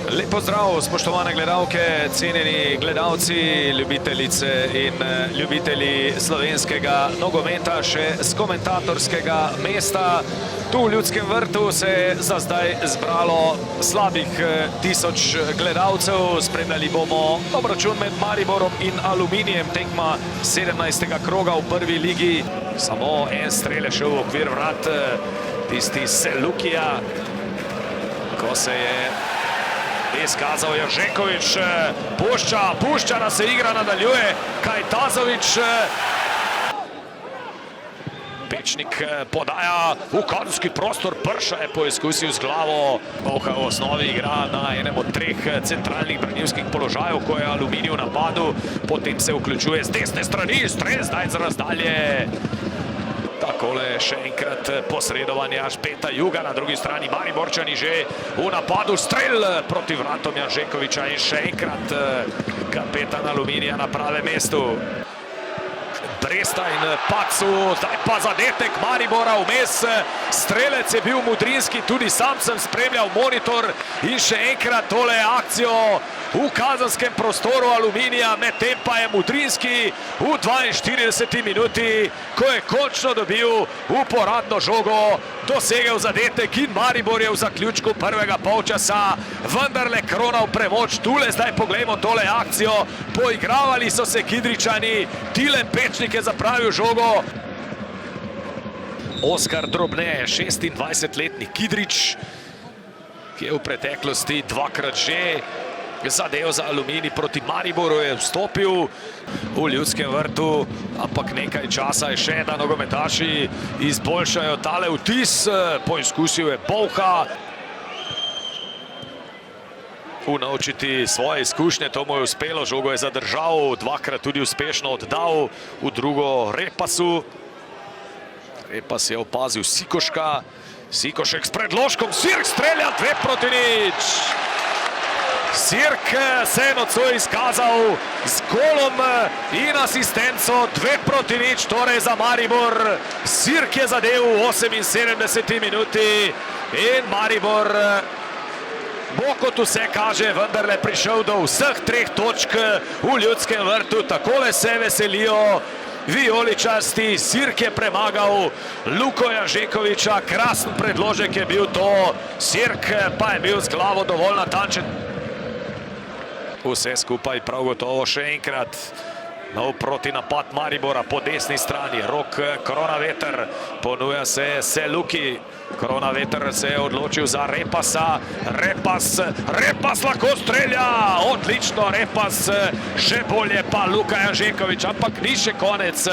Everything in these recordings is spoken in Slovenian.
Lep pozdrav, spoštovane gledalke, cenjeni gledalci, ljubiteljice in ljubitelji slovenskega nogometa, še z komentatorskega mesta. Tu v Ljudskem vrtu se je za zdaj zbralo slabih 1000 gledalcev. Spremljali bomo obračun med Mariborom in Aluminijem, tekma 17. kroga v prvi ligi. Samo en strel je šel v okvir vrat, tisti Selukija, ko se je izkazal Janžekovič, pušča, da se igra nadaljuje, Kajtazovič. Pečnik podaja v kazenski prostor, Prša je poizkusil z glavo. Bolha v osnovi igra na enem od 3 centralnih branilskih položajev, ko je Aluminij v napadu, potem se vključuje z desne strani, strel zdaj z razdalje. Takole še enkrat posredovanje Špeta Juga, na drugi strani Mariborčani že v napadu, strel proti vratom Janžekoviča in še enkrat kapetan Aluminija na pravem mestu. Bresta in Pacu, zdaj pa zadetek Maribora vmes, strelec je bil Mudrinski, tudi sam sem spremljal monitor in še enkrat tole akcijo v kazenskem prostoru Aluminija, medtem pa je Mudrinski v 42. minuti, ko je končno dobil uporabno žogo, dosegel zadetek in Maribor je v zaključku prvega polčasa vendarle kronal premoč. Tule zdaj poglejmo tole akcijo, poigravali so se Kidričani, Tilen Pečnik je zapravil žogo. Oskar Drobne, 26-letni Kidrič, ki je v preteklosti dvakrat že zadev za Aluminij, proti Mariboru je vstopil v Ljudskem vrtu, ampak nekaj časa je še, da nogometaši izboljšajo tale vtis. Poizkusil je Bolha unovčiti svoje izkušnje, to mu je uspelo, žogo je zadržal, dvakrat tudi uspešno oddal v drugo Repasu. Repas je opazil Sikoška, Sikošek s predložkom, Sirk strelja 2-0. Sirk se je nocoj izkazal z golom in asistenco, 2-0, torej za Maribor. Sirk je zadev v 78. minuti in Maribor bo, kot vse kaže, vendarle prišel do vseh 3 točk v Ljudskem vrtu. Takole se veselijo vijoličasti. Sirk je premagal Luko Janžekoviča, krasen predložek je bil to, Sirk pa je bil z glavo dovolj natančen. Vse skupaj prav gotovo še enkrat nov protinapad Maribora po desni strani. Rok Kronaveter, ponuja se Seluki. Kronaveter se je odločil za Repasa. Repas lahko strelja, odlično Repas, še bolje pa Luka Janžekovič, ampak ni še konec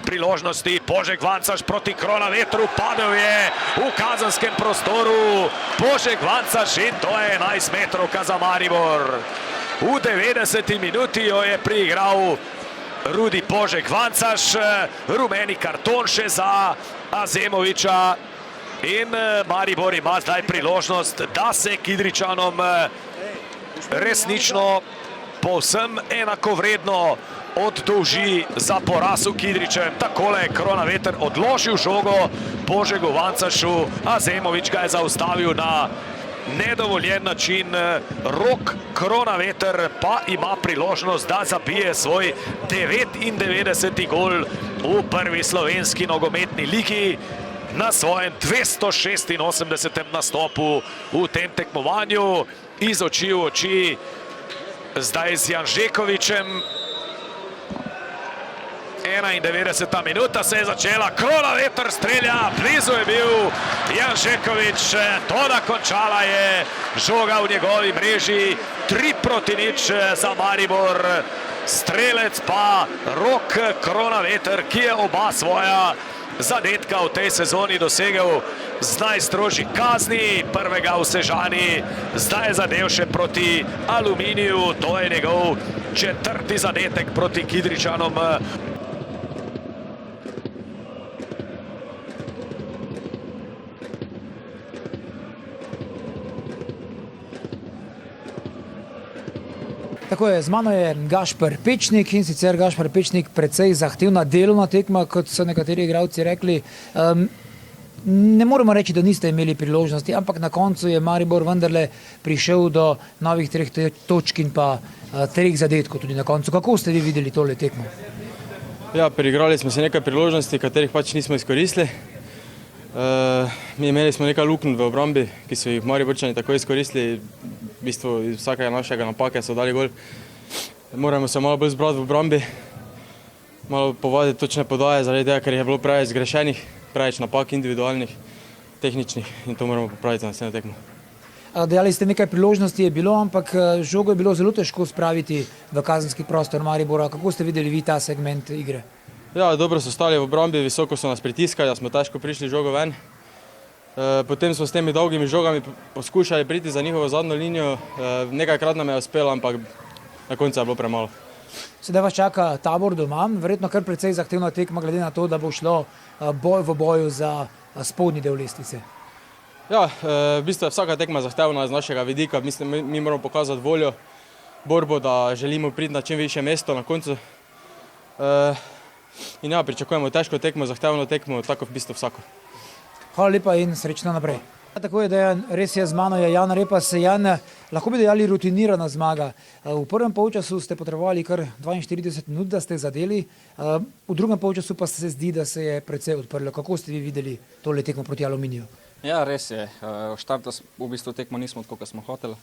priložnosti. Požek Vancaš proti Kronavetru, padel je v kazenskem prostoru. Požek Vancaš in to je 11 metrovka za Maribor. V 90. minuti jo je priigral Rudi Požek Vancaš, rumeni karton še za Azemoviča in Maribor ima zdaj priložnost, da se Kidričanom resnično povsem enakovredno oddolži za poraz v Kidričem. Takole je Kronaveter odložil žogo Požegu Vancašu, Azemovič ga je zaustavil na nedovoljen način. Rok Kronaveter pa ima priložnost, da zabije svoj 99. gol v prvi slovenski nogometni ligi na svojem 286. nastopu v tem tekmovanju. Iz oči v oči zdaj z Janžekovičem. 91. minuta se je začela, Kronaveter strelja, blizu je bil Janžekovič, toda končala je žoga v njegovi mreži. 3-0 za Maribor, strelec pa Rok Kronaveter, ki je oba svoja zadetka v tej sezoni dosegel z najstrožjih kazni, prvega v Sežani, zdaj je zadev še proti Aluminiju, to je njegov 4. zadetek proti Kidričanom. Tako je, z mano je Gašper Pečnik in sicer Gašper Pečnik precej zahtevna delovna tekma, kot so nekateri igralci rekli. Ne moremo reči, da niste imeli priložnosti, ampak na koncu je Maribor vendarle prišel do novih 3 točk in pa 3 zadetkov tudi na koncu. Kako ste vi videli tole tekmo? Ja, priigrali smo si nekaj priložnosti, katerih pač nismo izkoristili. Mi imeli smo nekaj luknj v obrambi, ki so jih Mariborčani tako izkoristili. V bistvu iz vsakega našega napake so dali gol. Moramo se malo bolj zbrati v obrambi, malo povaditi točne podaje, zaradi tega, ker je bilo preveč zgrešenih, preveč napak individualnih, tehničnih in to moramo popraviti za naslednjo tekmo. Dejali ste, nekaj priložnosti je bilo, ampak žogo je bilo zelo težko spraviti v kazenski prostor Maribora. Kako ste videli vi ta segment igre? Ja, dobro so stali v obrambi, visoko so nas pritiskali, da smo težko prišli žogo ven. Potem smo s temi dolgimi žogami poskušali priti za njihovo zadnjo linijo. Nekajkrat nam je uspelo, ampak na koncu je bilo premalo. Sedaj vas čaka Tabor doma, verjetno kar precej zahtevna tekma, glede na to, da bo šlo boj v boju za spodnji del lestvice. Ja, v bistvu je vsaka tekma zahtevna iz našega vidika. Mislim, mi moramo pokazati voljo, borbo, da želimo priti na čim više mesto na koncu. In ja, pričakujemo težko tekmo, zahtevno tekmo, tako v bistvu vsako. Hvala lepa in srečno naprej. Tako je, Dejan, res je, z mano je Jan Repas. Jan, lahko bi dejali rutinirana zmaga. V prvem polčasu ste potrebovali kar 42 minut, da ste zadeli, v drugem polčasu pa se zdi, da se je precej odprlo. Kako ste vi videli tole tekmo proti Aluminiju? Ja, res je. V štartu v bistvu tekmo nismo tako, kot smo hoteli.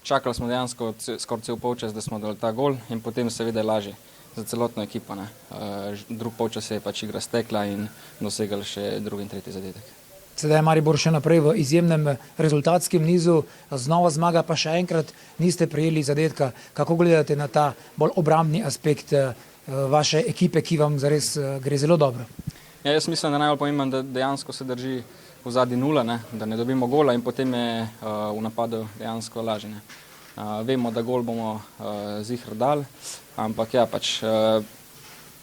Čakali smo dejansko skoraj cel polčas, da smo dali ta gol in potem seveda je lažje za celotno ekipo. Drug polčas je pač igra stekla in dosegali še drugi in tretji zadetek. Sedaj je Maribor še naprej v izjemnem rezultatskem nizu, znova zmaga, pa še enkrat niste prejeli zadetka. Kako gledate na ta bolj obrambni aspekt vaše ekipe, ki vam zares gre zelo dobro? Ja, jaz mislim, da je najbolj pomembno, da dejansko se drži v zadnji nula, da ne dobimo gola in potem je v napadu dejansko lažje. Vemo, da gol bomo ziher dali, ampak ja, pač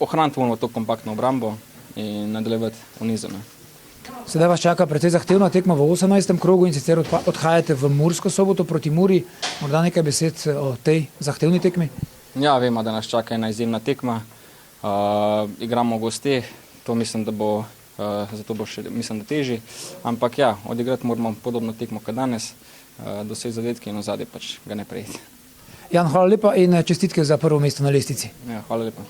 ohraniti moramo to kompaktno obrambo in nadaljevati v nizu. Sedaj vas čaka precej zahtevna tekma v 18. krogu in sicer odhajate v Mursko Soboto proti Muri. Morda nekaj besed o tej zahtevni tekmi? Ja, vemo, da nas čaka ena izjemna tekma. Igramo v gosteh, to mislim, da bo, zato bo še, mislim, da težji. Ampak ja, odigrati moramo podobno tekmo kot danes, doseči zadetke in ozadje pač ga ne prejeti. Jan, hvala lepa in čestitke za prvo mesto na lestvici. Ja, hvala lepa.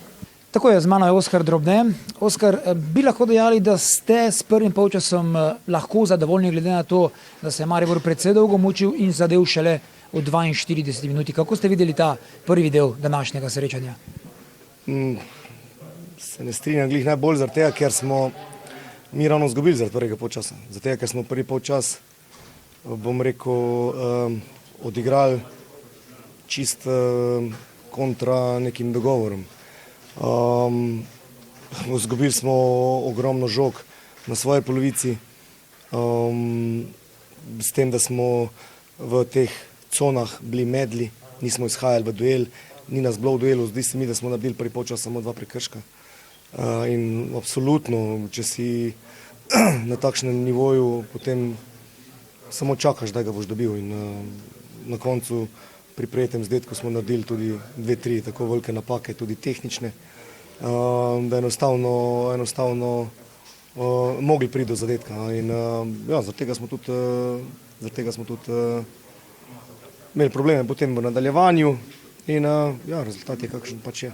Tako je, z mano je Oskar Drobne. Oskar, bi lahko dejali, da ste s prvim polčasom lahko zadovoljni glede na to, da se je Maribor precej dolgo mučil in zadev šele v 42 minuti. Kako ste videli ta prvi del današnjega srečanja? Se ne strinjam glih najbolj zaradi tega, ker smo mi ravno izgubili zaradi prvega polčasa. Zaradi tega, ker smo prvi polčas, bom rekel, odigrali čist kontra nekim dogovorom. Izgubili smo ogromno žog na svoji polovici, s tem, da smo v teh conah bili medli, nismo izhajali v duel, ni nas bilo v duelu, zdi se mi, da smo naredili prvi polčas samo 2 prekrška. In absolutno, če si na takšnem nivoju, potem samo čakaš, da ga boš dobil in na koncu pri prejetem zadetku smo naredili tudi 2-3 tako velike napake, tudi tehnične, da enostavno mogli priti do zadetka. In ja, zaradi tega smo tudi imeli probleme potem v nadaljevanju in ja, rezultat je kakšen pač je.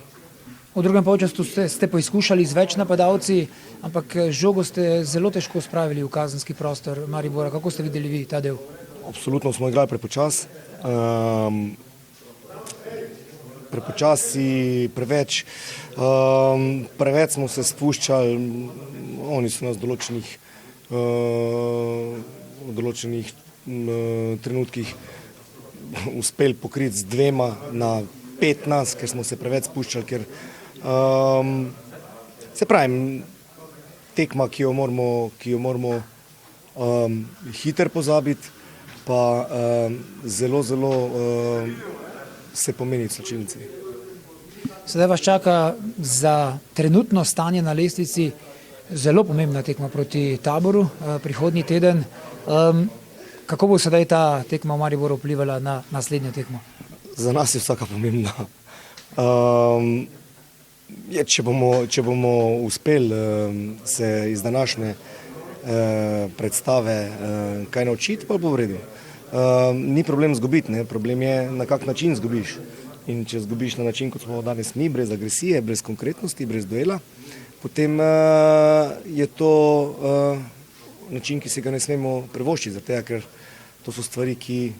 V drugem polčasu ste poizkušali z več napadalci, ampak žogo ste zelo težko spravili v kazenski prostor Maribora. Kako ste videli vi ta del? Absolutno smo igrali prepočasi. Prepočasi, preveč smo se spuščali, oni so nas v določenih trenutkih uspeli pokriti z 2 na 5 nas, ker smo se preveč spuščali, ker se pravim, tekma, ki jo moramo hiter pozabiti, pa zelo se pomeni slačilnici. Sedaj vas čaka za trenutno stanje na lestvici zelo pomembna tekma proti Taboru prihodnji teden. Kako bo sedaj ta tekma v Mariboru vplivala na naslednjo tekmo? Za nas je vsaka pomembna. Če bomo uspeli se iz današnje predstave, kaj naučiti, pa bo v redu. Ni problem izgubiti, ne? Problem je, na kak način izgubiš. In če izgubiš na način, kot smo danes mi, brez agresije, brez konkretnosti, brez duela, potem je to način, ki si ga ne smemo privoščiti, zato ker to so stvari, ki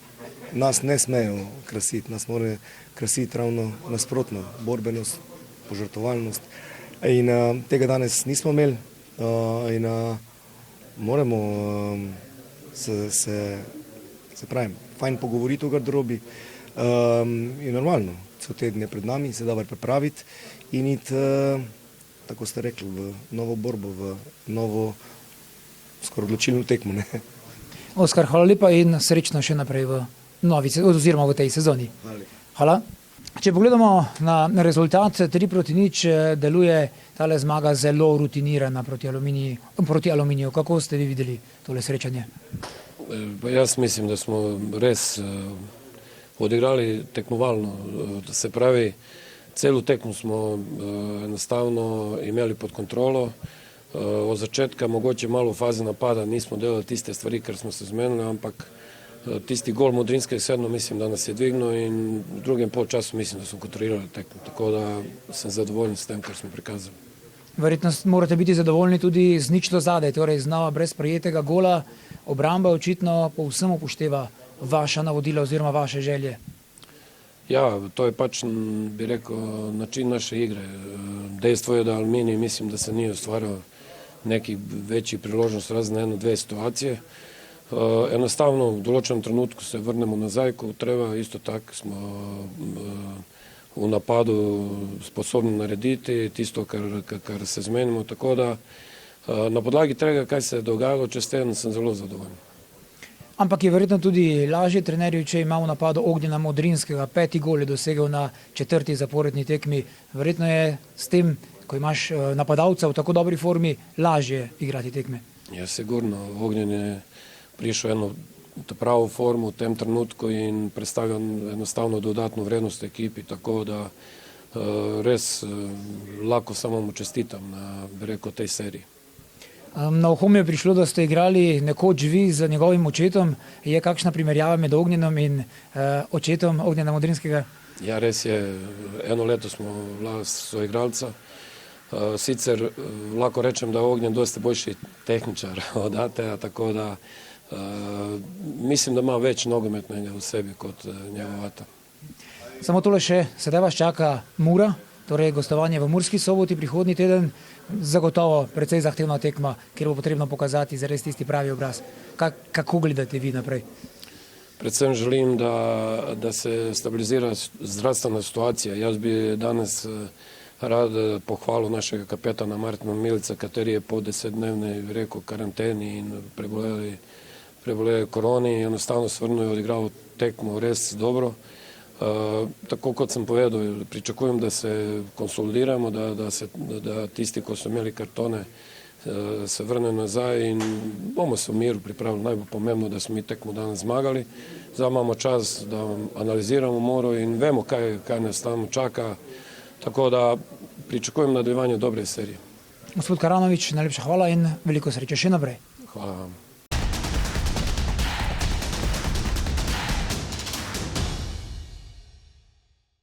nas ne smejo krasiti, nas mora krasiti ravno nasprotno, borbenost, požrtovalnost. In tega danes nismo imeli in moramo se pravim, fajn pogovoriti o garderobi in normalno, cel teden je pred nami, se dobro pripraviti in iti, tako ste rekli, v novo borbo, v novo skoraj odločilno tekmo. Ne? Oskar, hvala lepa in srečno še naprej v oziroma v tej sezoni. Hvala. Če pogledamo na rezultat 3-0, deluje tale zmaga zelo rutinirana proti Aluminiju. Kako ste vi videli tole srečanje? Jaz mislim, da smo res odigrali tekmovalno. Se pravi, celo tekmo smo enostavno imeli pod kontrolo. Od začetka mogoče malo v fazi napada nismo delali tiste stvari, ker smo se zmenili, ampak tisti gol Modrinskega sedno mislim, da nas je dvignil in v drugem polčasu mislim, da smo kontrolirali tekmo. Tako da sem zadovoljen s tem, kar smo prikazali. Verjetno morate biti zadovoljni tudi z ničlo zadaj, torej znova brez prejetega gola. Obramba očitno povsem upošteva vaša navodila oziroma vaše želje. Ja, to je pač, bi rekel, način naše igre. Dejstvo je, da Aluminij mislim, da se ni ustvarjal nekih večjih priložnosti, razne eno-dve situacije. Enostavno v določenem trenutku se vrnemo nazaj, ko treba, isto tako smo v napadu sposobni narediti tisto, kar se zmenimo, tako da na podlagi tega, kaj se je dogajalo čez teden, sem zelo zadovoljen. Ampak je verjetno tudi lažje trenerju, če ima v napadu Ognjena Modrinskega, 5. gol je dosegel na 4. zaporedni tekmi. Verjetno je s tem, ko imaš napadalca v tako dobri formi, lažje igrati tekme. Ja, sigurno. Ognjen je prišel eno pravo formu v tem trenutku in predstavlja enostavno dodatno vrednost ekipi, tako da res lahko samo mu čestitam na, bi rekel, tej seriji. Na uho mi je prišlo, da ste igrali nekoč vi z njegovim očetom. Je kakšna primerjava med Ognjenom in očetom Ognjena Modrinskega? Ja, res je. Eno leto smo soigralca. Sicer lahko rečem, da je Ognjen dosti boljši tehničar od Ateja, tako da mislim, da ima več nogometnega v sebi kot njegov Ata. Samo tole še, sedaj vas čaka Mura, torej gostovanje v Murski Soboti prihodnji teden. Zagotovo precej zahtevna tekma, kjer bo potrebno pokazati zares tisti pravi obraz. Kako gledate vi naprej? Predvsem želim, da se stabilizira zdravstvena situacija. Jaz bi danes rad pohvalil našega kapetana Martina Milica, kateri je po 10-dnevni, rekel, karanteni in preboleli koroni. Enostavno se vrnil in odigral tekmo res dobro. Tako kot sem povedal, pričakujem, da se konsolidiramo, da tisti, ko so imeli kartone, se vrnejo nazaj in bomo se v miru pripravili. Najbolj pomembno, da smo mi tekmo danes zmagali. Zdaj imamo čas, da analiziramo Muro in vemo, kaj nas tam čaka. Tako da pričakujem nadaljevanje dobre serije. Gospod Karanović, najlepša hvala in veliko sreče še naprej. Hvala vam.